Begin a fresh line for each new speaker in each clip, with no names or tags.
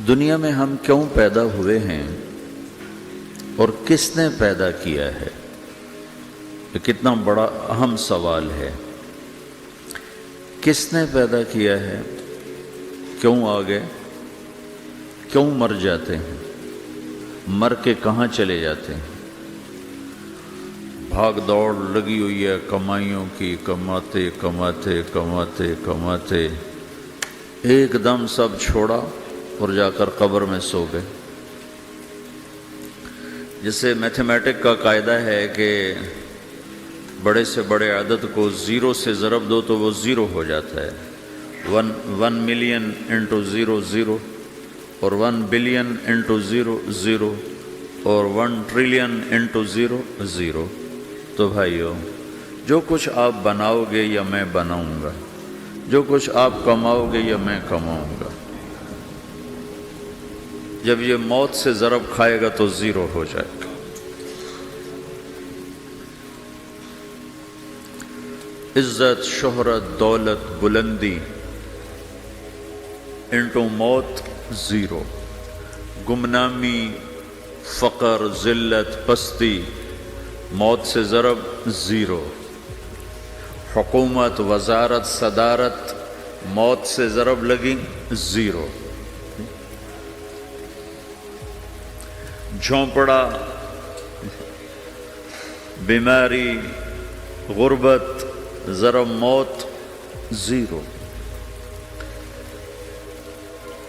دنیا میں ہم کیوں پیدا ہوئے ہیں اور کس نے پیدا کیا ہے؟ یہ کتنا بڑا اہم سوال ہے۔ کس نے پیدا کیا ہے؟ کیوں آ گئے؟ کیوں مر جاتے ہیں؟ مر کے کہاں چلے جاتے ہیں؟ بھاگ دوڑ لگی ہوئی ہے کمائیوں کی، کماتے کماتے کماتے کماتے ایک دم سب چھوڑا اور جا کر قبر میں سو گئے۔ جسے میتھمیٹک کا قاعدہ ہے کہ بڑے سے بڑے عدد کو زیرو سے ضرب دو تو وہ زیرو ہو جاتا ہے۔ 1 ملین انٹو زیرو زیرو، اور 1 بلین انٹو زیرو زیرو، اور 1 ٹریلین انٹو زیرو زیرو۔ تو بھائیو، جو کچھ آپ بناؤ گے یا میں بناؤں گا، جو کچھ آپ کماؤ گے یا میں کماؤں گا، جب یہ موت سے ضرب کھائے گا تو زیرو ہو جائے گا۔ عزت، شہرت، دولت، بلندی انٹو موت زیرو، گمنامی، فقر، ذلت، پستی موت سے ضرب زیرو، حکومت، وزارت، صدارت موت سے ضرب لگی زیرو، جھونپڑا، بیماری، غربت ضرب موت زیرو۔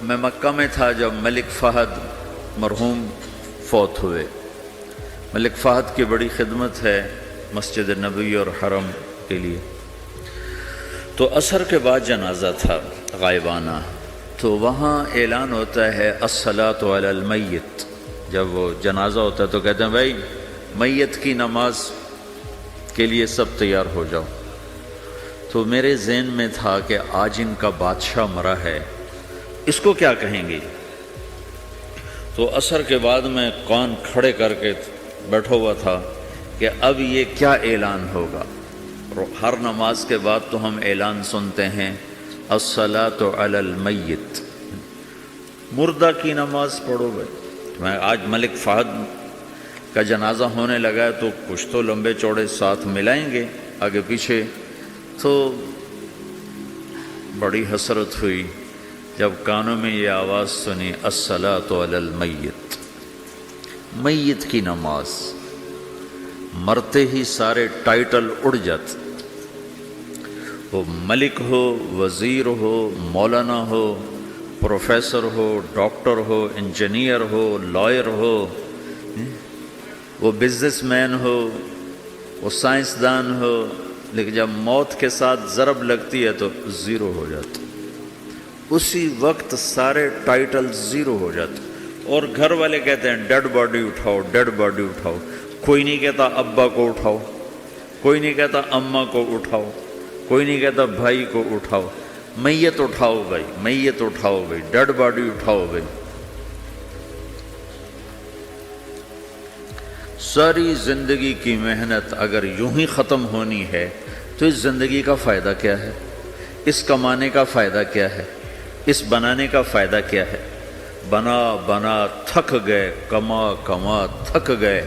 میں مکہ میں تھا جب ملک فہد مرحوم فوت ہوئے۔ ملک فہد کی بڑی خدمت ہے مسجد نبوی اور حرم کے لیے۔ تو عصر کے بعد جنازہ تھا غائبانہ، تو وہاں اعلان ہوتا ہے الصلاۃ علی المیت۔ جب وہ جنازہ ہوتا ہے تو کہتے ہیں بھائی میت کی نماز کے لیے سب تیار ہو جاؤ۔ تو میرے ذہن میں تھا کہ آج ان کا بادشاہ مرا ہے، اس کو کیا کہیں گے؟ تو عصر کے بعد میں کان کھڑے کر کے بیٹھا ہوا تھا کہ اب یہ کیا اعلان ہوگا۔ ہر نماز کے بعد تو ہم اعلان سنتے ہیں الصلاۃ علی المیت، مردہ کی نماز پڑھو بھائی۔ میں آج ملک فہد کا جنازہ ہونے لگا ہے تو کچھ تو لمبے چوڑے ساتھ ملائیں گے آگے پیچھے۔ تو بڑی حسرت ہوئی جب کانوں میں یہ آواز سنی الصلاۃ علی المیت، میت کی نماز۔ مرتے ہی سارے ٹائٹل اڑ جاتے، وہ ملک ہو، وزیر ہو، مولانا ہو، پروفیسر ہو، ڈاکٹر ہو، انجینئر ہو، لائر ہو، وہ بزنس مین ہو، وہ سائنسدان ہو، لیکن جب موت کے ساتھ ضرب لگتی ہے تو زیرو ہو جاتا، اسی وقت سارے ٹائٹل زیرو ہو جاتے۔ اور گھر والے کہتے ہیں ڈیڈ باڈی اٹھاؤ، ڈیڈ باڈی اٹھاؤ۔ کوئی نہیں کہتا ابا کو اٹھاؤ، کوئی نہیں کہتا اماں کو اٹھاؤ، کوئی نہیں کہتا بھائی کو اٹھاؤ۔ میت اٹھاؤ بھائی، میت اٹھاؤ بھائی، ڈیڈ باڈی اٹھاؤ بھائی۔ ساری زندگی کی محنت اگر یوں ہی ختم ہونی ہے تو اس زندگی کا فائدہ کیا ہے؟ اس کمانے کا فائدہ کیا ہے؟ اس بنانے کا فائدہ کیا ہے؟ بنا بنا تھک گئے، کما کما تھک گئے،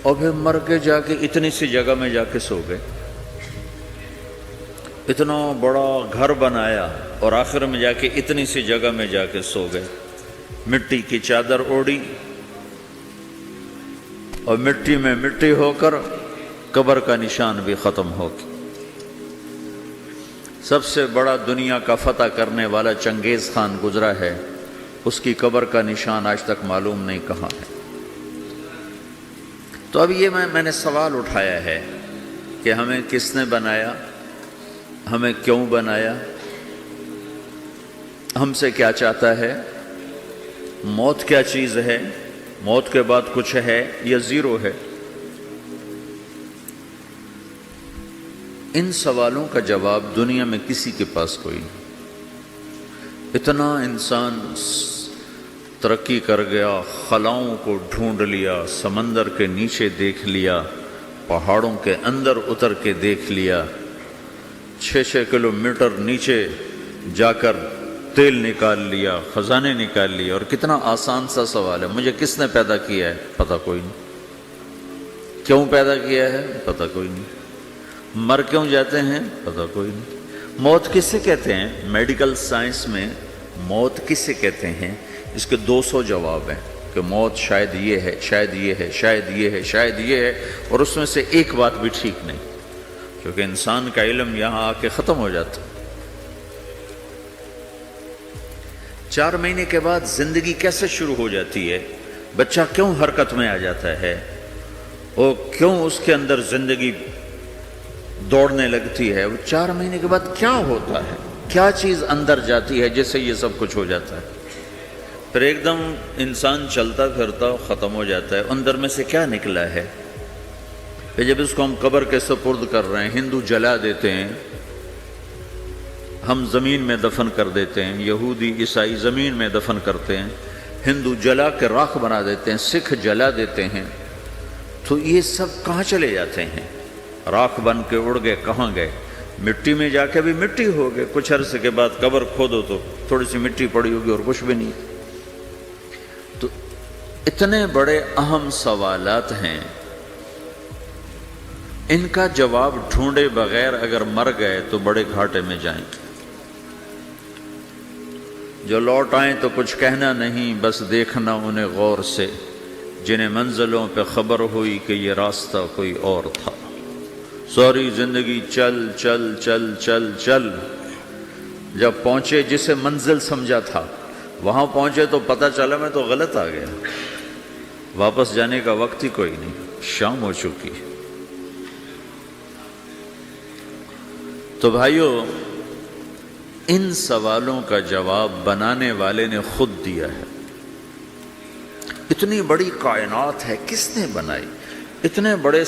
اور پھر مر کے جا کے اتنی سی جگہ میں جا کے سو گئے۔ اتنا بڑا گھر بنایا اور آخر میں جا کے اتنی سی جگہ میں جا کے سو گئے۔ مٹی کی چادر اوڑھی اور مٹی میں مٹی ہو کر قبر کا نشان بھی ختم ہو گیا۔ سب سے بڑا دنیا کا فتح کرنے والا چنگیز خان گزرا ہے، اس کی قبر کا نشان آج تک معلوم نہیں کہاں ہے۔ تو اب یہ میں نے سوال اٹھایا ہے کہ ہمیں کس نے بنایا، ہمیں کیوں بنایا، ہم سے کیا چاہتا ہے، موت کیا چیز ہے، موت کے بعد کچھ ہے یا زیرو ہے؟ ان سوالوں کا جواب دنیا میں کسی کے پاس کوئی نہیں۔ اتنا انسان ترقی کر گیا، خلاؤں کو ڈھونڈ لیا، سمندر کے نیچے دیکھ لیا، پہاڑوں کے اندر اتر کے دیکھ لیا، 6 کلومیٹر نیچے جا کر تیل نکال لیا، خزانے نکال لیا، اور کتنا آسان سا سوال ہے، مجھے کس نے پیدا کیا ہے؟ پتہ کوئی نہیں۔ کیوں پیدا کیا ہے؟ پتہ کوئی نہیں۔ مر کیوں جاتے ہیں؟ پتہ کوئی نہیں۔ موت کسے کہتے ہیں؟ میڈیکل سائنس میں موت کسے کہتے ہیں؟ اس کے 200 جواب ہیں کہ موت شاید یہ ہے، شاید یہ ہے، شاید یہ ہے، شاید یہ ہے، اور اس میں سے ایک بات بھی ٹھیک نہیں، کیونکہ انسان کا علم یہاں آ کے ختم ہو جاتا۔ 4 مہینے کے بعد زندگی کیسے شروع ہو جاتی ہے؟ بچہ کیوں حرکت میں آ جاتا ہے؟ اور کیوں اس کے اندر زندگی دوڑنے لگتی ہے؟ وہ 4 مہینے کے بعد کیا ہوتا ہے؟ کیا چیز اندر جاتی ہے جس سے یہ سب کچھ ہو جاتا ہے؟ پھر ایک دم انسان چلتا پھرتا ختم ہو جاتا ہے، اندر میں سے کیا نکلا ہے؟ پھر جب اس کو ہم قبر کے سپرد کر رہے ہیں، ہندو جلا دیتے ہیں، ہم زمین میں دفن کر دیتے ہیں، یہودی عیسائی زمین میں دفن کرتے ہیں، ہندو جلا کے راکھ بنا دیتے ہیں، سکھ جلا دیتے ہیں، تو یہ سب کہاں چلے جاتے ہیں؟ راکھ بن کے اڑ گئے، کہاں گئے؟ مٹی میں جا کے بھی مٹی ہو گئے، کچھ عرصے کے بعد قبر کھودو تو تھوڑی سی مٹی پڑی ہوگی اور کچھ بھی نہیں۔ تو اتنے بڑے اہم سوالات ہیں، ان کا جواب ڈھونڈے بغیر اگر مر گئے تو بڑے گھاٹے میں جائیں۔ جو لوٹ آئیں تو کچھ کہنا نہیں، بس دیکھنا انہیں غور سے، جنہیں منزلوں پہ خبر ہوئی کہ یہ راستہ کوئی اور تھا۔ ساری زندگی چل چل چل چل چل، جب پہنچے جسے منزل سمجھا تھا وہاں پہنچے تو پتہ چلا میں تو غلط آ گیا، واپس جانے کا وقت ہی کوئی نہیں، شام ہو چکی۔ تو بھائیو، ان سوالوں کا جواب بنانے والے نے خود دیا ہے۔ اتنی بڑی کائنات ہے، کس نے بنائی؟ اتنے بڑے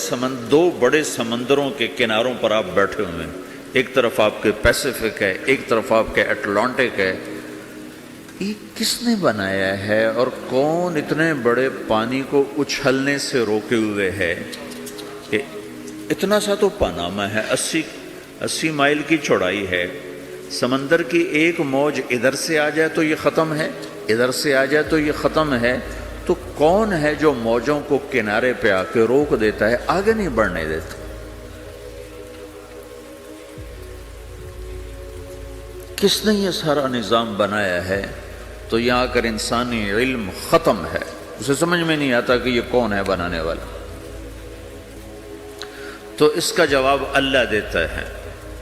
دو بڑے سمندروں کے کناروں پر آپ بیٹھے ہوئے ہیں، ایک طرف آپ کے پیسیفک ہے، ایک طرف آپ کے اٹلانٹک ہے، یہ کس نے بنایا ہے؟ اور کون اتنے بڑے پانی کو اچھلنے سے روکے ہوئے ہے؟ کہ اتنا سا تو پاناما ہے، 80 مائل کی چوڑائی ہے، سمندر کی ایک موج ادھر سے آ جائے تو یہ ختم ہے، ادھر سے آ جائے تو یہ ختم ہے، تو کون ہے جو موجوں کو کنارے پہ آ کے روک دیتا ہے، آگے نہیں بڑھنے دیتا؟ کس نے یہ سارا نظام بنایا ہے؟ تو یہاں آ کر انسانی علم ختم ہے، اسے سمجھ میں نہیں آتا کہ یہ کون ہے بنانے والا۔ تو اس کا جواب اللہ دیتا ہے،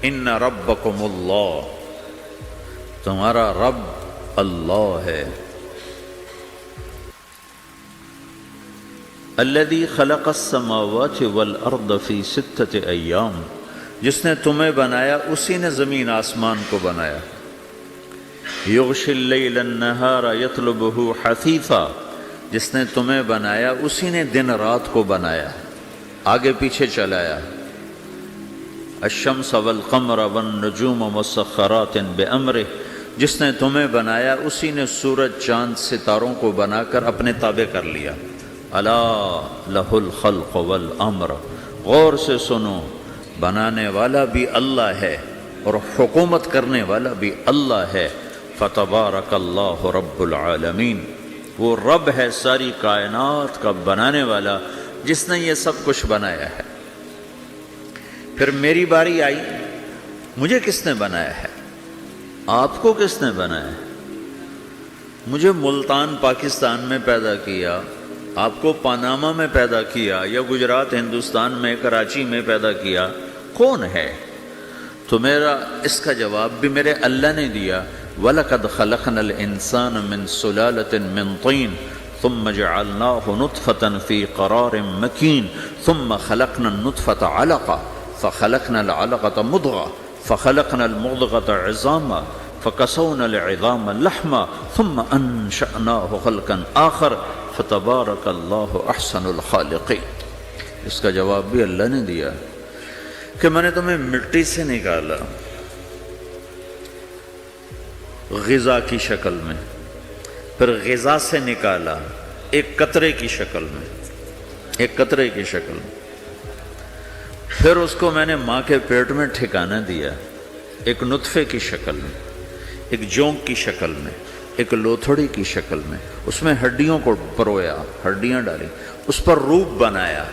ان ربکم اللہ، تمہارا رب اللہ ہے، الذی خلق السماوات والارض فی 6 ایام، جس نے تمہیں بنایا اسی نے زمین آسمان کو بنایا، یغشی اللیل النہار یطلبہ حثیثا، جس نے تمہیں بنایا اسی نے دن رات کو بنایا، آگے پیچھے چلایا، الشمس والقمر والنجوم مسخرات بامرہ، جس نے تمہیں بنایا اسی نے سورج چاند ستاروں کو بنا کر اپنے تابع کر لیا، الا لہ الخلق والامر، غور سے سنو، بنانے والا بھی اللہ ہے اور حکومت کرنے والا بھی اللہ ہے، فتبارک اللہ رب العالمین، وہ رب ہے ساری کائنات کا بنانے والا جس نے یہ سب کچھ بنایا ہے۔ پھر میری باری آئی، مجھے کس نے بنایا ہے؟ آپ کو کس نے بنایا ہے؟ مجھے ملتان پاکستان میں پیدا کیا، آپ کو پاناما میں پیدا کیا، یا گجرات ہندوستان میں کراچی میں پیدا کیا، کون ہے؟ تو میرا اس کا جواب بھی میرے اللہ نے دیا، وَلَقَدْ خَلَقْنَا الْإِنسَانَ مِنْ سُلَالَةٍ مِّن طِينٍ ثُمَّ جَعَلْنَاهُ نُطْفَةً فِي قَرَارٍ مَّكِينٍ ثُمَّ خَلَقْنَا النُّطْفَةَ عَلَقَةً فخلقنا العلقة مضغة فخلقنا المضغة عظاما فكسونا العظام لحما ثم أنشأناه خلقا آخر فتبارك الله أحسن الخالقين۔ اس کا جواب بھی اللہ نے دیا کہ میں نے تمہیں مٹی سے نکالا غذا کی شکل میں، پھر غذا سے نکالا ایک قطرے کی شکل میں، ایک قطرے کی شکل میں، پھر اس کو میں نے ماں کے پیٹ میں ٹھکانہ دیا ایک نطفے کی شکل میں، ایک جونک کی شکل میں، ایک لوتھڑی کی شکل میں، اس میں ہڈیوں کو پرویا، ہڈیاں ڈالی، اس پر روپ بنایا۔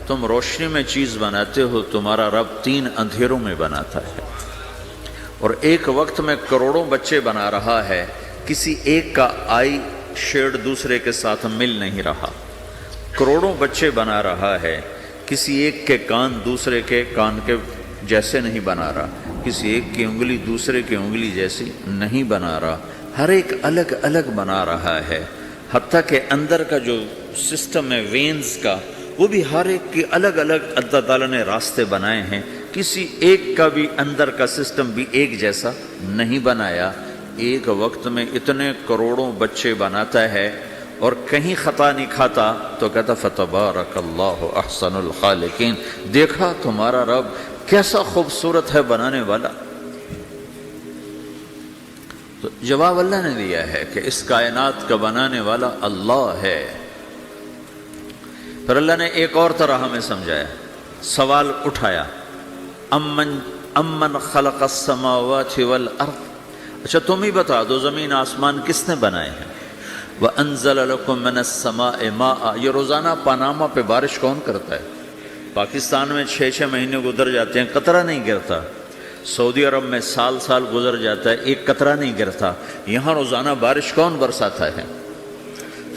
تم روشنی میں چیز بناتے ہو، تمہارا رب 3 اندھیروں میں بناتا ہے، اور ایک وقت میں کروڑوں بچے بنا رہا ہے، کسی ایک کا آئی شیڈ دوسرے کے ساتھ مل نہیں رہا، کروڑوں بچے بنا رہا ہے، کسی ایک کے کان دوسرے کے کان کے جیسے نہیں بنا رہا، کسی ایک کی انگلی دوسرے کی انگلی جیسی نہیں بنا رہا، ہر ایک الگ الگ بنا رہا ہے، حتیٰ کہ اندر کا جو سسٹم ہے وینز کا، وہ بھی ہر ایک کی الگ الگ اللہ تعالیٰ نے راستے بنائے ہیں، کسی ایک کا بھی اندر کا سسٹم بھی ایک جیسا نہیں بنایا۔ ایک وقت میں اتنے کروڑوں بچے بناتا ہے اور کہیں خطا نہیں کھاتا، تو کہتا فتبارک اللہ احسن الخالقین، دیکھا تمہارا رب کیسا خوبصورت ہے بنانے والا۔ تو جواب اللہ نے دیا ہے کہ اس کائنات کا بنانے والا اللہ ہے۔ پھر اللہ نے ایک اور طرح ہمیں سمجھایا، سوال اٹھایا، امن خلق السماوات والارض، اچھا تم ہی بتا دو زمین آسمان کس نے بنائے ہیں؟ وَأَنزَلَ لَكُم مِّنَ السَّمَاءِ مَاءً، یہ روزانہ پاناما پہ بارش کون کرتا ہے؟ پاکستان میں 6 مہینے گزر جاتے ہیں، قطرہ نہیں گرتا، سعودی عرب میں سال گزر جاتا ہے، ایک قطرہ نہیں گرتا، یہاں روزانہ بارش کون برساتا ہے؟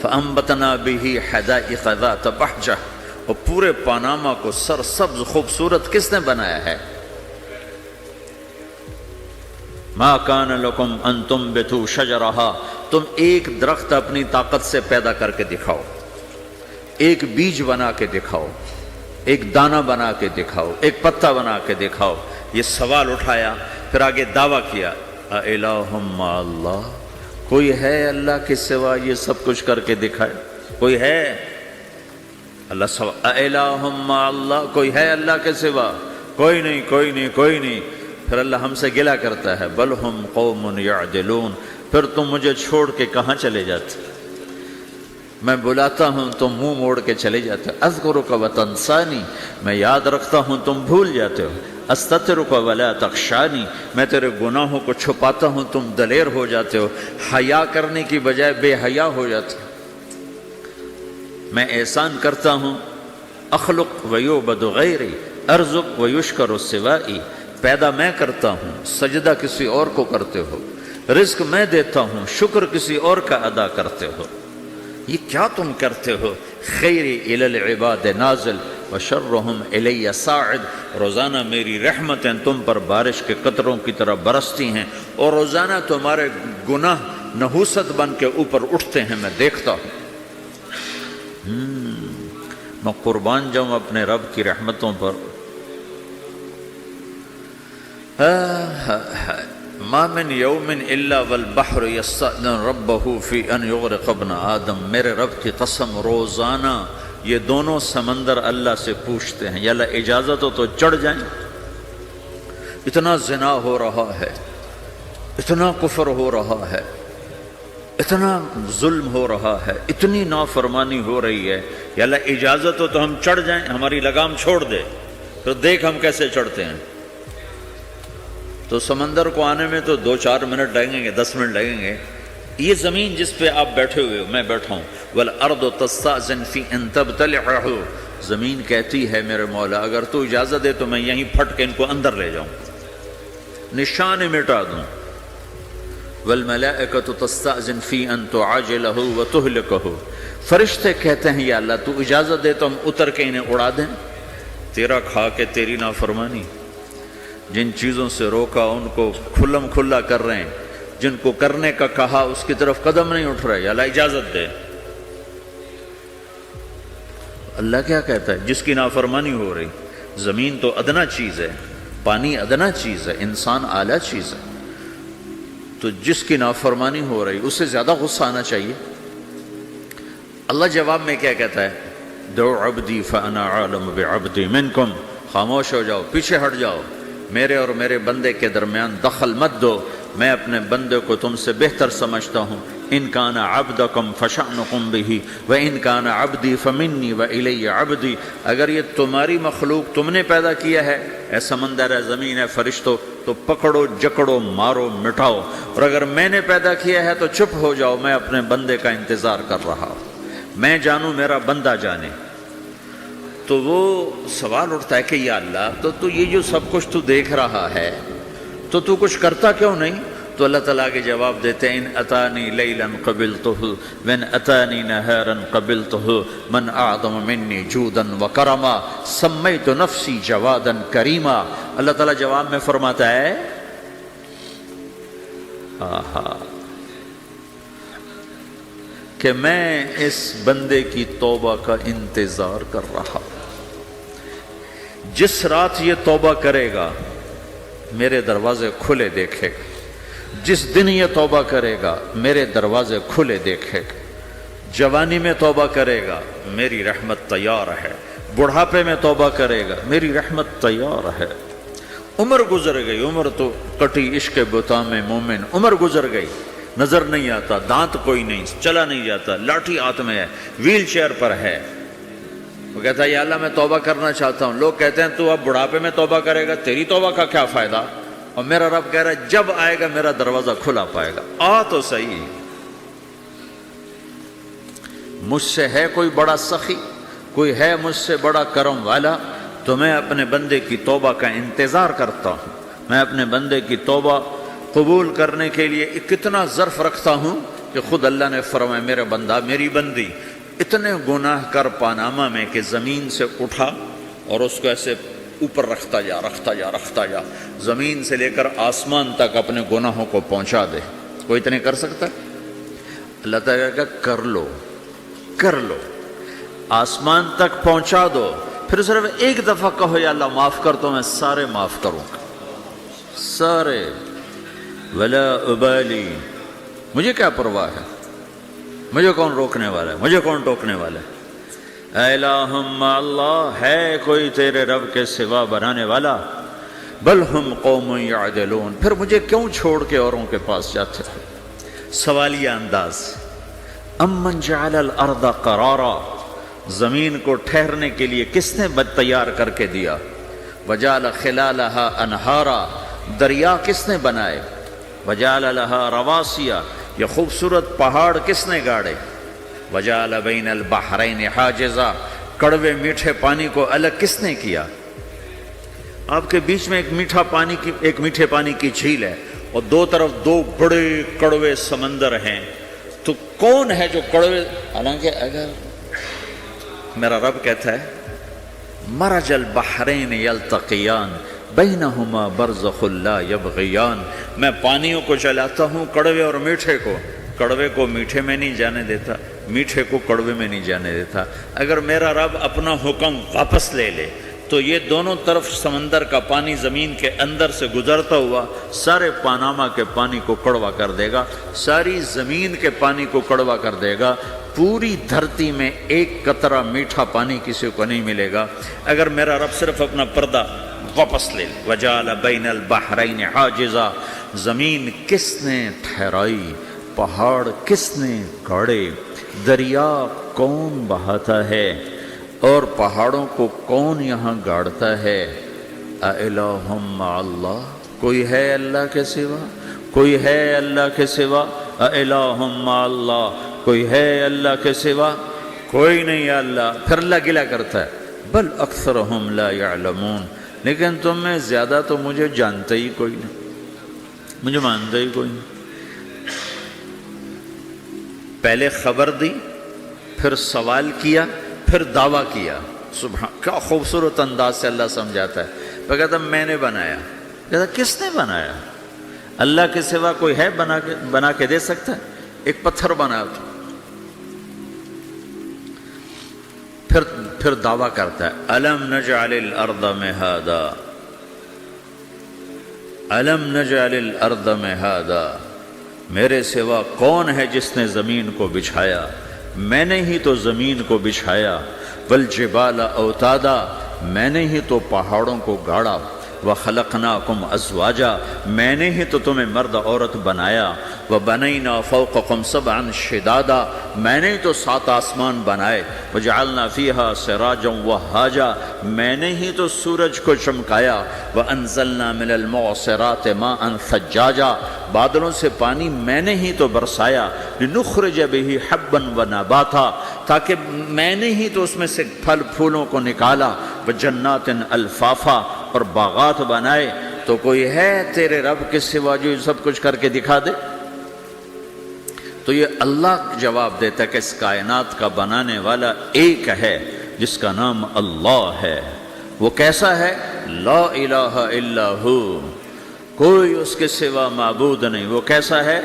فَأَنبَتْنَا بِهِ حَدَائِقَ ذَاتَ بَهْجَةٍ، اور پورے پاناما کو سرسبز خوبصورت کس نے بنایا ہے؟ مَا كَانَ لَكُمْ أَن تُنبِتُوا شَجَرَهَا، تم ایک درخت اپنی طاقت سے پیدا کر کے دکھاؤ، ایک بیج بنا کے دکھاؤ، ایک دانہ بنا کے دکھاؤ، ایک پتا بنا کے دکھاؤ۔ یہ سوال اٹھایا، پھر آگے دعویٰ کیا، اَإِلَٰهٌ مَّعَ اللَّهِ، کوئی ہے اللہ کے سوا یہ سب کچھ کر کے دکھائے؟ کوئی ہے؟ اللہ سوال، اَإِلَٰهٌ مَّعَ اللَّهِ، کوئی ہے اللہ کے سوا؟ کوئی نہیں، کوئی نہیں، کوئی نہیں۔ پھر اللہ ہم سے گلہ کرتا ہے، بل ہم قوم یعدلون، پھر تم مجھے چھوڑ کے کہاں چلے جاتے؟ میں بلاتا ہوں تم منہ موڑ کے چلے جاتے ہو، اذکرک وتنسانی، میں یاد رکھتا ہوں تم بھول جاتے ہو، استترک ولا تخشانی، میں تیرے گناہوں کو چھپاتا ہوں تم دلیر ہو جاتے ہو، حیا کرنے کی بجائے بے حیا ہو جاتے ہو۔ میں احسان کرتا ہوں، اخلق ویعبد غیری، ارزق ویشکر سوائی، پیدا میں کرتا ہوں، سجدہ کسی اور کو کرتے ہو، رزق میں دیتا ہوں، شکر کسی اور کا ادا کرتے ہو، یہ کیا تم کرتے ہو؟ خیری الی العباد نازل وشرہم الی صاعد، روزانہ میری رحمتیں تم پر بارش کے قطروں کی طرح برستی ہیں، اور روزانہ تمہارے گناہ نحوست بن کے اوپر اٹھتے ہیں، میں دیکھتا ہوں۔ میں قربان جاؤں اپنے رب کی رحمتوں پر۔ ما من یوم الا والبحر یستأذن ربہ فی ان یغرق ابن آدم، میرے رب کی قسم روزانہ یہ دونوں سمندر اللہ سے پوچھتے ہیں، یا اللہ اجازت ہو تو چڑھ جائیں، اتنا زنا ہو رہا ہے، اتنا کفر ہو رہا ہے، اتنا ظلم ہو رہا ہے، اتنی نافرمانی ہو رہی ہے، یا اللہ اجازت ہو تو ہم چڑھ جائیں، ہماری لگام چھوڑ دے، تو دیکھ ہم کیسے چڑھتے ہیں۔ تو سمندر کو آنے میں تو 2-4 منٹ لگیں گے، 10 منٹ لگیں گے۔ یہ زمین جس پہ آپ بیٹھے ہوئے ہو، میں بیٹھا ہوں، وَالْأَرْضُ تَسْتَأْذِنُ فِي أَن تَبْتَلِعَهُ، زمین کہتی ہے میرے مولا اگر تو اجازت دے تو میں یہیں پھٹ کے ان کو اندر لے جاؤں، نشان مٹا دوں۔ وَالْمَلَائِكَةُ تَسْتَأْذِنُ فِي أَن تُعَاجِلَهُ وَتُهْلِكَهُ، فرشتے کہتے ہیں یا اللہ تو اجازت دے تو ہم اتر کے انہیں اڑا دیں، تیرا کھا کے تیری نافرمانی، جن چیزوں سے روکا ان کو کھلم کھلا کر رہے ہیں، جن کو کرنے کا کہا اس کی طرف قدم نہیں اٹھ رہے، یا اللہ اجازت دے۔ اللہ کیا کہتا ہے؟ جس کی نافرمانی ہو رہی، زمین تو ادنا چیز ہے، پانی ادنا چیز ہے، انسان اعلیٰ چیز ہے، تو جس کی نافرمانی ہو رہی اس سے زیادہ غصہ آنا چاہیے۔ اللہ جواب میں کیا کہتا ہے؟ دعو عبدی فانا عالم بعبدی منکم، خاموش ہو جاؤ، پیچھے ہٹ جاؤ، میرے اور میرے بندے کے درمیان دخل مت دو، میں اپنے بندے کو تم سے بہتر سمجھتا ہوں، ان کان عبدکم فشأنکم بہ وان کان عبدی فمنی والی عبدی، اگر یہ تمہاری مخلوق تم نے پیدا کیا ہے، اے سمندر ہے، زمین ہے، فرشتوں، تو پکڑو جکڑو مارو مٹاؤ، اور اگر میں نے پیدا کیا ہے تو چپ ہو جاؤ، میں اپنے بندے کا انتظار کر رہا ہوں، میں جانوں میرا بندہ جانے۔ تو وہ سوال اٹھتا ہے کہ یا اللہ، تو یہ جو سب کچھ تو دیکھ رہا ہے تو کچھ کرتا کیوں نہیں؟ تو اللہ تعالیٰ کے جواب دیتے ہیں ان اتانی لیلا قبلتہ وان اتانی نہارا قبلتہ من اعظم منی جودا وکرما سمیت نفسی جوادا کریما۔ اللہ تعالیٰ جواب میں فرماتا ہے کہ میں اس بندے کی توبہ کا انتظار کر رہا ہوں، جس رات یہ توبہ کرے گا میرے دروازے کھلے دیکھے گا، جس دن یہ توبہ کرے گا میرے دروازے کھلے دیکھے گا، جوانی میں توبہ کرے گا میری رحمت تیار ہے، بڑھاپے میں توبہ کرے گا میری رحمت تیار ہے۔ عمر گزر گئی، عمر تو کٹی عشق بتا میں مومن، عمر گزر گئی، نظر نہیں آتا، دانت کوئی نہیں، چلا نہیں جاتا، لاٹھی ہاتھ میں ہے، ویل چیئر پر ہے۔ وہ کہتا ہے یا اللہ میں توبہ کرنا چاہتا ہوں۔ لوگ کہتے ہیں تو اب بڑھاپے میں توبہ کرے گا، تیری توبہ کا کیا فائدہ؟ اور میرا رب کہہ رہا ہے جب آئے گا میرا دروازہ کھلا پائے گا، آ تو صحیح۔ مجھ سے ہے کوئی بڑا سخی، کوئی ہے مجھ سے بڑا کرم والا، تو میں اپنے بندے کی توبہ کا انتظار کرتا ہوں، میں اپنے بندے کی توبہ قبول کرنے کے لیے کتنا ظرف رکھتا ہوں کہ خود اللہ نے فرمایا میرا بندہ میری بندی اتنے گناہ کر پاناما میں کہ زمین سے اٹھا اور اس کو ایسے اوپر رکھتا جا، زمین سے لے کر آسمان تک اپنے گناہوں کو پہنچا دے۔ کوئی اتنے کر سکتا ہے؟ اللہ تعالیٰ کا کر لو، آسمان تک پہنچا دو، پھر صرف ایک دفعہ کہو یا اللہ معاف کر، تو میں سارے معاف کروں گا، سارے، ولا ابالی، مجھے کیا پرواہ ہے، مجھے کون روکنے والا ہے، مجھے کون ٹوکنے والا ہے؟ اے الہم اللہ، ہے کوئی تیرے رب کے سوا بنانے والا؟ بل ہم قوم یعدلون، پھر مجھے کیوں چھوڑ کے اوروں کے پاس جاتے ہو؟ سوالیہ انداز۔ امن جعل الارض قرارا، زمین کو ٹھہرنے کے لیے کس نے تیار کر کے دیا؟ وجعل خلالہا انہارا، دریا کس نے بنائے؟ وجعل لہا رواسیا، یہ خوبصورت پہاڑ کس نے گاڑے؟ وجعل بین البحرین حاجزا، کڑوے میٹھے پانی کو الگ کس نے کیا؟ آپ کے بیچ میں ایک میٹھے پانی کی جھیل ہے اور دو طرف دو بڑے کڑوے سمندر ہیں، تو کون ہے جو کڑوے؟ حالانکہ اگر میرا رب کہتا ہے مرج البحرین یلتقیان بینہما برزخ لا یبغیان، میں پانیوں کو چلاتا ہوں، کڑوے اور میٹھے کو، کڑوے کو میٹھے میں نہیں جانے دیتا، میٹھے کو کڑوے میں نہیں جانے دیتا۔ اگر میرا رب اپنا حکم واپس لے لے تو یہ دونوں طرف سمندر کا پانی زمین کے اندر سے گزرتا ہوا سارے پاناما کے پانی کو کڑوا کر دے گا، ساری زمین کے پانی کو کڑوا کر دے گا، پوری دھرتی میں ایک قطرہ میٹھا پانی کسی کو نہیں ملے گا اگر میرا رب صرف اپنا پردہ واپس لے لے۔ وجعل بین البحرین حاجزا، زمین کس نے ٹھہرائی، پہاڑ کس نے گاڑے، دریا کون بہاتا ہے اور پہاڑوں کو کون یہاں گاڑتا ہے؟ اِلَٰهٌ مَّعَ اللَّهِ، کوئی ہے اللہ کے سوا؟ کوئی ہے اللہ کے سوا؟ اِلَٰهٌ مَّعَ اللَّهِ، کوئی ہے اللہ کے سوا؟ کوئی نہیں ہے اللہ۔ پھر اللہ گلہ کرتا ہے بل اکثرہم لا یعلمون، لیکن تم میں زیادہ تو مجھے جانتے ہی کوئی نہیں، مجھے مانتے ہی کوئی نہیں۔ پہلے خبر دی، پھر سوال کیا، پھر دعویٰ کیا۔ سبحان، کیا خوبصورت انداز سے اللہ سمجھاتا ہے۔ وہ کہتا میں نے بنایا، کہتا کس نے بنایا؟ اللہ کے سوا کوئی ہے بنا کے دے سکتا ہے؟ ایک پتھر بنایا تو پھر دعویٰ کرتا ہے الم نجعل الارض مہادا، الم نجعل الارض مہادا، میرے سوا کون ہے جس نے زمین کو بچھایا؟ میں نے ہی تو زمین کو بچھایا۔ والجبال اوتادا، میں نے ہی تو پہاڑوں کو گاڑا۔ وَخَلَقْنَاكُمْ أَزْوَاجًا میں نے ہی تو تمہیں مرد عورت بنایا، وَبَنَيْنَا فَوْقَكُمْ سَبْعًا شِدَادًا میں نے ہی تو 7 آسمان بنائے، وَجَعَلْنَا فِيهَا سِرَاجًا وَهَّاجًا میں نے ہی تو سورج کو چمکایا، وَأَنزَلْنَا مِنَ الْمُعْصِرَاتِ مَاءً ثَجَّاجًا بادلوں سے پانی میں نے ہی تو برسایا، لِنُخْرِجَ بِهِ حَبًّا وَنَبَاتًا تاکہ میں نے ہی تو اس میں سے پھل پھولوں کو نکالا، وَجَنَّاتٍ الْفَافًا اور باغات بنائے۔ تو کوئی ہے تیرے رب کے سوا جو یہ سب کچھ کر کے دکھا دے؟ تو یہ اللہ جواب دیتا ہے کہ اس کائنات کا بنانے والا ایک ہے جس کا نام اللہ ہے۔ وہ کیسا ہے؟ لا الہ الا ہو، کوئی اس کے سوا معبود نہیں۔ وہ کیسا ہے؟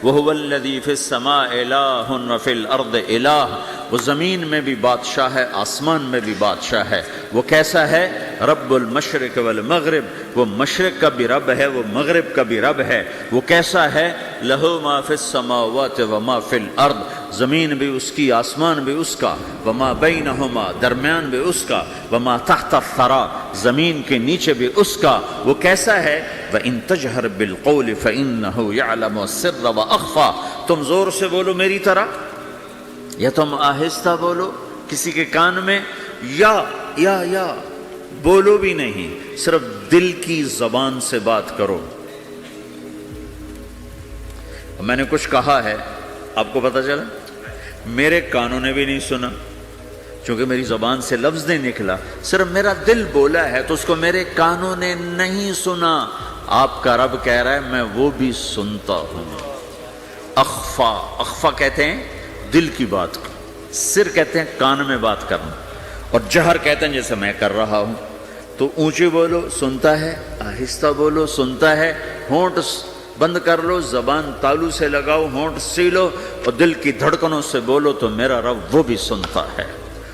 وَهُوَ الَّذِي فِي السَّمَاءِ إِلَٰهٌ وَفِي الْأَرْضِ إِلَٰهٌ وہ زمین میں بھی بادشاہ ہے، آسمان میں بھی بادشاہ ہے۔ وہ کیسا ہے؟ رب المشرق والمغرب وہ مشرق کا بھی رب ہے، وہ مغرب کا بھی رب ہے۔ وہ کیسا ہے؟ لَهُ مَا فِي السَّمَاوَاتِ وَمَا فِي الْأَرْضِ زمین بھی اس کی، آسمان بھی اس کا، وَمَا بَيْنَهُمَا درمیان بھی اس کا، وَمَا تَحْتَ الثَّرَىٰ زمین کے نیچے بھی اس کا۔ وہ کیسا ہے؟ وَإِن تَجْهَرْ بِالْقَوْلِ فَإِنَّهُ يَعْلَمُ السِّرَّ وَأَخْفَىٰ تم زور سے بولو میری طرح، یا تم آہستہ بولو کسی کے کان میں، یا بولو بھی نہیں، صرف دل کی زبان سے بات کرو۔ میں نے کچھ کہا ہے، آپ کو پتہ چلا؟ میرے کانوں نے بھی نہیں سنا، چونکہ میری زبان سے لفظ نہیں نکلا، صرف میرا دل بولا ہے تو اس کو میرے کانوں نے نہیں سنا۔ آپ کا رب کہہ رہا ہے میں وہ بھی سنتا ہوں۔ اخفا کہتے ہیں دل کی بات کو، سر کہتے ہیں کان میں بات کرنا، اور جہر کہتے ہیں جیسے میں کر رہا ہوں۔ تو اونچی بولو سنتا ہے، آہستہ بولو سنتا ہے، ہونٹ بند کر لو، زبان تالو سے لگاؤ، ہونٹ سیلو اور دل کی دھڑکنوں سے بولو تو میرا رب وہ بھی سنتا ہے۔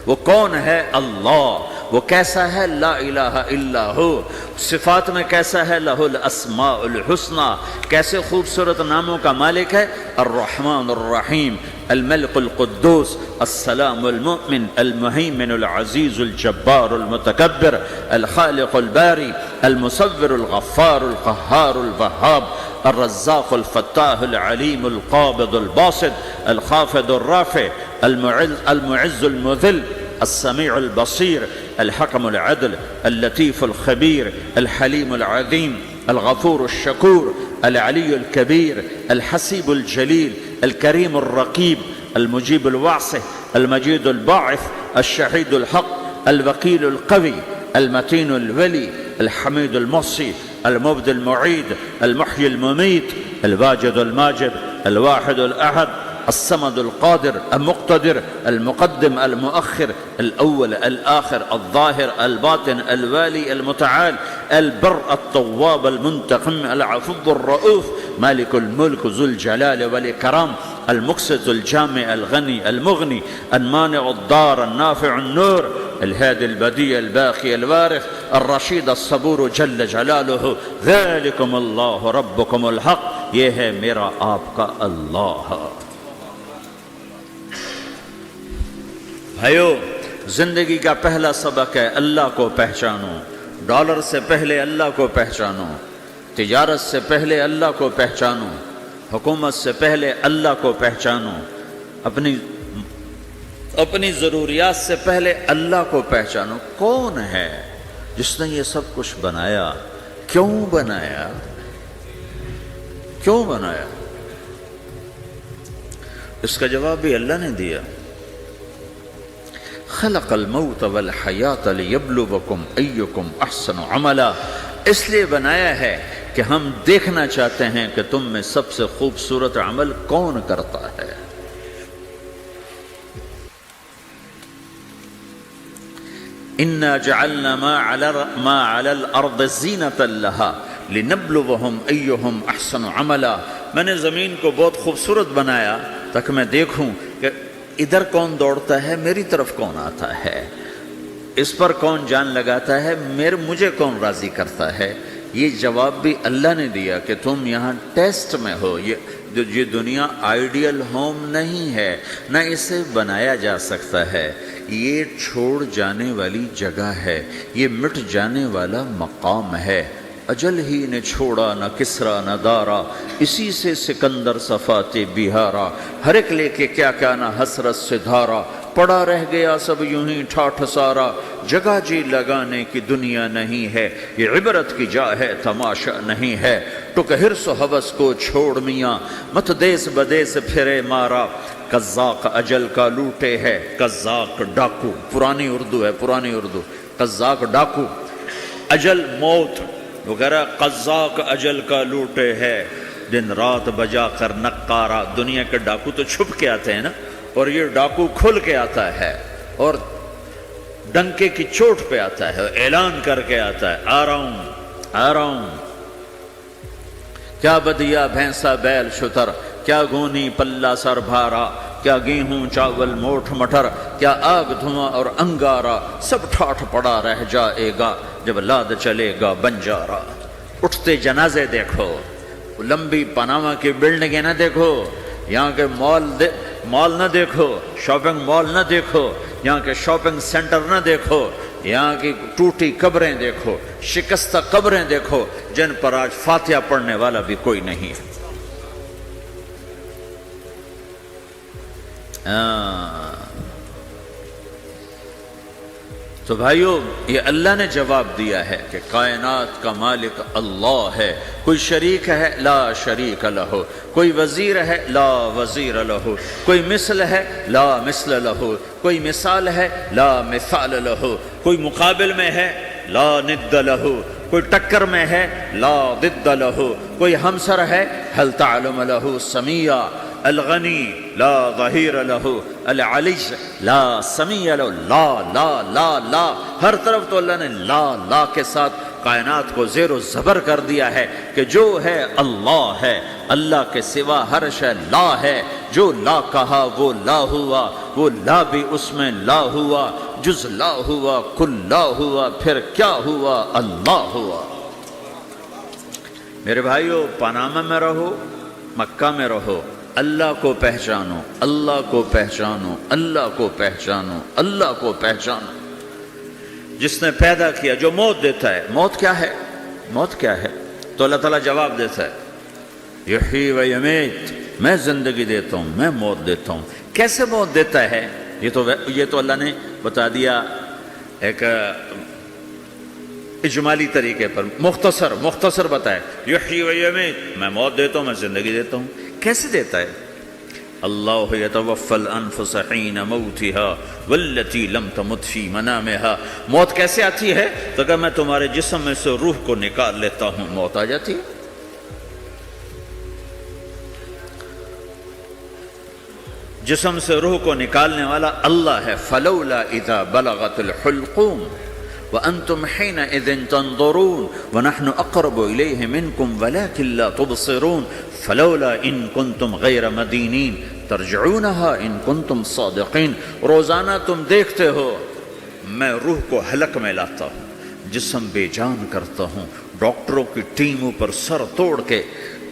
وہ کون ہے؟ اللہ۔ وہ کیسا ہے؟ لا الہ الا ہو۔ صفات میں کیسا ہے؟ لہ الاسماء الحسنی کیسے خوبصورت ناموں کا مالک ہے؟ الرحمن الرحیم، الملک القدوس، السلام المؤمن، المہیمن العزیز الجبار المتکبر، الخالق الباری، المصور الغفار القہار الوہاب، الرزاق الفتاح العلیم القابض الباسط، الخافض الرافع، المعز المذل، السمیع البصیر، الحکم العدل، اللطیف الخبیر، الحلیم العظیم، الغفور الشکور، العلی الکبیر، الحسیب الجلیل، الکریم الرقیب، المجیب الواسع، المجید الباعث، الشہید الحق، الوکیل القوی، المتین الولی، الحمید المحصی، المبدی المعید، المحیی الممیت، الواجد الماجد، الواحد الأحد، الصمد القادر المقتدر المقدم المؤخر الأول الآخر الظاهر الباطن الوالي المتعال البر التواب المنتقم العفو الرؤوف مالك الملك ذو الجلال والإكرام المقسط الجامع الغني المغني المانع الضار النافع النور الهادي البديع الباقي الوارث الرشيد الصبور جل جلاله ذلكم الله ربكم الحق یہ ہے میرا آپ کا اللہ۔ بھائیو، زندگی کا پہلا سبق ہے اللہ کو پہچانو۔ ڈالر سے پہلے اللہ کو پہچانو، تجارت سے پہلے اللہ کو پہچانو، حکومت سے پہلے اللہ کو پہچانو، اپنی ضروریات سے پہلے اللہ کو پہچانو۔ کون ہے جس نے یہ سب کچھ بنایا؟ کیوں بنایا؟ کیوں بنایا؟ اس کا جواب بھی اللہ نے دیا۔ خلق الموت والحیات لیبلوکم ایکم احسن عملا، اس لیے بنایا ہے کہ ہم دیکھنا چاہتے ہیں کہ تم میں سب سے خوبصورت عمل کون کرتا ہے۔ انا جعلنا ما علی الارض زینۃ لها لنبلوہم ایہم احسن عملا، میں نے زمین کو بہت خوبصورت بنایا تاکہ میں دیکھوں کہ ادھر کون دوڑتا ہے، میری طرف کون آتا ہے، اس پر کون جان لگاتا ہے، مجھے کون راضی کرتا ہے۔ یہ جواب بھی اللہ نے دیا کہ تم یہاں ٹیسٹ میں ہو، یہ یہ دنیا آئیڈیل ہوم نہیں ہے، نہ اسے بنایا جا سکتا ہے، یہ چھوڑ جانے والی جگہ ہے، یہ مٹ جانے والا مقام ہے۔ اجل ہی نے چھوڑا نہ کسرا نہ دارا، اسی سے سکندر صفات بہارا، ہر ایک لے کے کیا کیا نہ حسرت سے دھارا، پڑا رہ گیا سب یوں ہی ٹھاٹھ سارا، جگہ جی لگانے کی دنیا نہیں ہے، یہ عبرت کی جا ہے تماشا نہیں ہے، ٹک حرص و ہوس کو چھوڑ میاں، مت دیس بدیس پھرے مارا، قزاق اجل کا لوٹے ہے، قزاق ڈاکو، پرانی اردو ہے، پرانی اردو، قزاق ڈاکو، اجل موت وغیرہ، قزاق اجل کا لوٹے ہے، دن رات بجا کر نقارا۔ دنیا کے ڈاکو تو چھپ کے آتے ہیں نا، اور یہ ڈاکو کھل کے آتا ہے اور ڈنکے کی چوٹ پہ آتا ہے، اعلان کر کے آتا ہے، آ رہا ہوں آ رہا ہوں۔ کیا بدیا بھینسا بیل شتر، کیا گونی پلہ سر بھارا، کیا گیہوں چاول موٹھ مٹر، کیا آگ دھواں اور انگارا، سب ٹھاٹھ پڑا رہ جائے گا جب لاد چلے گا بنجارا۔ اٹھتے جنازے دیکھو، لمبی پاناما کی بلڈنگیں نہ دیکھو، یہاں کے مال نہ دیکھو، شاپنگ مال نہ دیکھو، یہاں کے شاپنگ سینٹر نہ دیکھو، یہاں کی ٹوٹی قبریں دیکھو، شکستہ قبریں دیکھو، جن پر آج فاتحہ پڑھنے والا بھی کوئی نہیں ہے۔ تو بھائیو، یہ اللہ نے جواب دیا ہے کہ کائنات کا مالک اللہ ہے، کوئی شریک ہے لا شریک لہ، کوئی وزیر ہے لا وزیر لہ، کوئی مثل ہے لا مثل لہ، کوئی مثال ہے لا مثال لہ، کوئی مقابل میں ہے لا ند لہ، کوئی ٹکر میں ہے لا ضد لہ، کوئی ہمسر ہے هل تعلم لہ سمیہ، الغنی لا ظہیر لہ، العلی لا سمیع لہ، لا لا لا لا، ہر طرف تو اللہ نے لا لا کے ساتھ کائنات کو زیر و زبر کر دیا ہے کہ جو ہے اللہ ہے، اللہ کے سوا ہر شے لا ہے، جو لا کہا وہ لا ہوا، وہ لا بھی اس میں لا ہوا، جز لا ہوا کل لا ہوا، پھر کیا ہوا؟ اللہ ہوا۔ میرے بھائیو، پاناما میں رہو، مکہ میں رہو، اللہ کو پہچانو، اللہ کو پہچانو، اللہ کو پہچانو، اللہ کو پہچانو۔ جس نے پیدا کیا، جو موت دیتا ہے، موت کیا ہے؟ موت کیا ہے؟ تو اللہ تعالیٰ جواب دیتا ہے، یحیی و یمیت، میں زندگی دیتا ہوں، میں موت دیتا ہوں۔ کیسے موت دیتا ہے؟ یہ تو اللہ نے بتا دیا ایک اجمالی طریقے پر، مختصر بتائے، یحیی و یمیت، میں موت دیتا ہوں، میں زندگی دیتا ہوں۔ کیسے دیتا ہے؟ اللہ یتوفی الانفس حین موتها والتی لم تمت فی منامها۔ موت کیسے آتی ہے؟ تو کہ میں تمہارے جسم میں سے روح کو نکال لیتا ہوں، موت آ جاتی ہے۔ جسم سے روح کو نکالنے والا اللہ ہے۔ فلولا اذا بلغت الحلقوم وانتم حينئذ تنظرون ونحن اقرب اليه منكم ولكن لا تبصرون فلولا ان كنتم غير مدينين ترجعونها ان كنتم صادقين۔ روزانہ تم دیکھتے ہو میں روح کو حلق میں لاتا ہوں، جسم بے جان کرتا ہوں، ڈاکٹروں کی ٹیم اوپر سر توڑ کے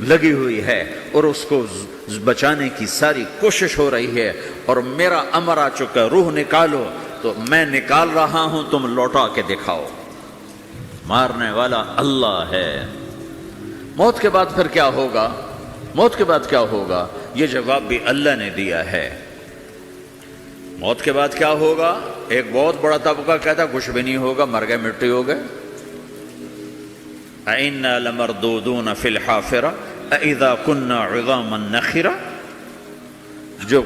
لگی ہوئی ہے اور اس کو بچانے کی ساری کوشش ہو رہی ہے، اور میرا امر آ چکا، روح نکالو، تو میں نکال رہا ہوں، تم لوٹا کے دکھاؤ۔ مارنے والا اللہ ہے۔ موت کے بعد پھر کیا ہوگا؟ موت کے بعد کیا ہوگا؟ یہ جواب بھی اللہ نے دیا ہے۔ موت کے بعد کیا ہوگا؟ ایک بہت بڑا طبقہ کہتا کچھ بھی نہیں ہوگا، مر گئے، مٹی ہو گئے۔ اَإِنَّا لَمَرْدُودُونَ فِي الْحَافِرَةِ أَإِذَا كُنَّا عِظَامًا نَخِرَةً۔ جو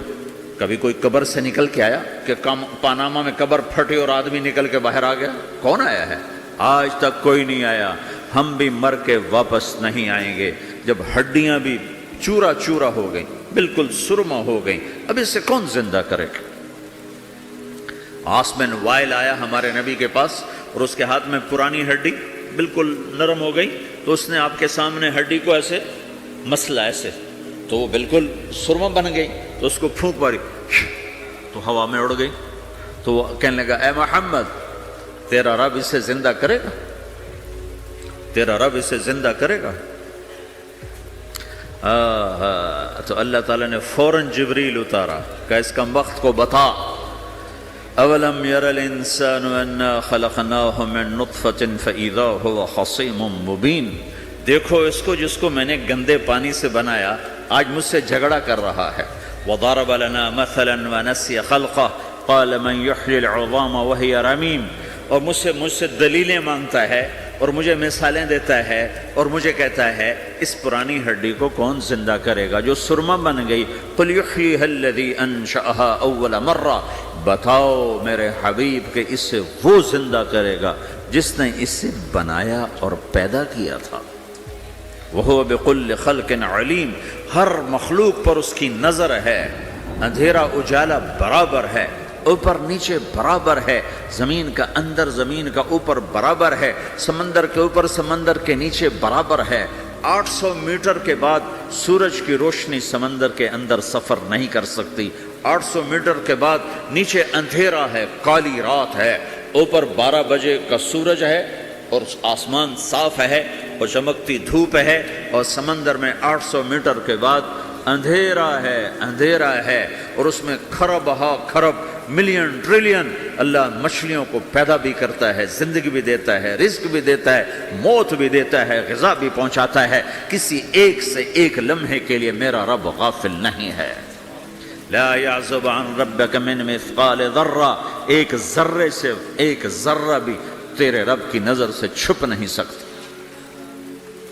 کبھی کوئی قبر سے نکل کے آیا کہ پاناما میں قبر پھٹی اور آدمی نکل کے باہر آ گیا؟ کون آیا ہے؟ آج تک کوئی نہیں آیا۔ ہم بھی مر کے واپس نہیں آئیں گے۔ جب ہڈیاں بھی چورا چورا ہو گئیں، بالکل سرما ہو گئیں، اب اس سے کون زندہ کرے گا؟ عاص بن وائل آیا ہمارے نبی کے پاس اور اس کے ہاتھ میں پرانی ہڈی بالکل نرم ہو گئی، تو اس نے آپ کے سامنے ہڈی کو ایسے مسلا، ایسے، تو وہ بالکل سرما بن گئی، تو اس کو پھونک ماری تو ہوا میں اڑ گئی۔ تو وہ کہنے لگا، اے محمد، تیرا رب اسے زندہ کرے گا؟ تیرا رب اسے زندہ کرے گا؟ تو اللہ تعالیٰ نے فوراً جبریل اتارا کہ اس کم وقت کو بتا، اولم یر الانسان انا خلقناہ من نطفۃ فاذا هو خصیم مبین، دیکھو اس کو جس کو میں نے گندے پانی سے بنایا آج مجھ سے جھگڑا کر رہا ہے. وضرب لنا مثلا ونسی خلقہ قال من یحیی العظام وہی رمیم، اور مجھ سے دلیلیں مانگتا ہے اور مجھے مثالیں دیتا ہے اور مجھے کہتا ہے اس پرانی ہڈی کو کون زندہ کرے گا جو سرما بن گئی. قل یحییھا الذی انشأھا اول مرہ، بتاؤ میرے حبیب کہ اس سے وہ زندہ کرے گا جس نے اس سے بنایا اور پیدا کیا تھا. وہو بکل خلق علیم، ہر مخلوق پر اس کی نظر ہے، اندھیرا اجالا برابر ہے، اوپر نیچے برابر ہے، زمین کا اندر زمین کا اوپر برابر ہے، سمندر کے اوپر سمندر کے نیچے برابر ہے. 800 میٹر کے بعد سورج کی روشنی سمندر کے اندر سفر نہیں کر سکتی. 800 میٹر کے بعد نیچے اندھیرا ہے، کالی رات ہے، اوپر 12 بجے کا سورج ہے اور آسمان صاف ہے اور چمکتی دھوپ ہے، اور سمندر میں 800 میٹر کے بعد اندھیرا ہے اور اس میں کھرب ہا کھرب ملین ٹریلین اللہ مچھلیوں کو پیدا بھی کرتا ہے، زندگی بھی دیتا ہے، رزق بھی دیتا ہے، موت بھی دیتا ہے، غذا بھی پہنچاتا ہے. کسی ایک سے ایک لمحے کے لیے میرا رب غافل نہیں ہے. لا يعزب عن ربك من مثقال ذرہ، ایک ذرے سے ایک ذرہ بھی تیرے رب کی نظر سے چھپ نہیں سکتا.